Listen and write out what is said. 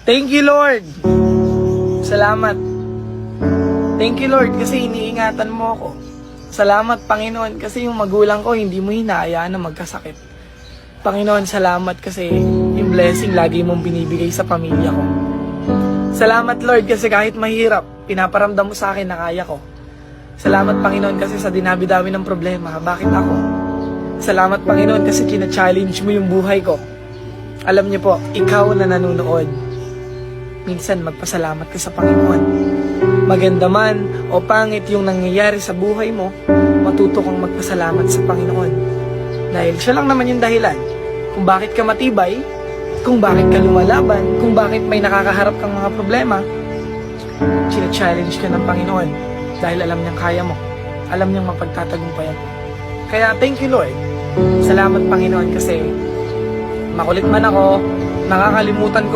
Thank you, Lord. Salamat. Thank you, Lord, kasi iniingatan mo ako. Salamat, Panginoon, kasi yung magulang ko hindi mo hinahayaan na magkasakit. Panginoon, salamat kasi yung blessing lagi mong binibigay sa pamilya ko. Salamat, Lord, kasi kahit mahirap, pinaparamdam mo sa akin na kaya ko. Salamat, Panginoon, kasi sa dinabi-dami ng problema, bakit ako? Salamat, Panginoon, kasi kina-challenge mo yung buhay ko. Alam niyo po, ikaw na nanonood, minsan magpasalamat ka sa Panginoon. Maganda man o pangit yung nangyayari sa buhay mo, matuto kang magpasalamat sa Panginoon. Dahil siya lang naman yung dahilan kung bakit ka matibay, kung bakit ka lumalaban, kung bakit may nakakaharap kang mga problema. China-challenge ka ng Panginoon dahil alam niyang kaya mo. Alam niyang mapagtatagumpayan mo. Kaya thank you, Lord. Salamat, Panginoon, kasi makulit man ako, nakakalimutan ko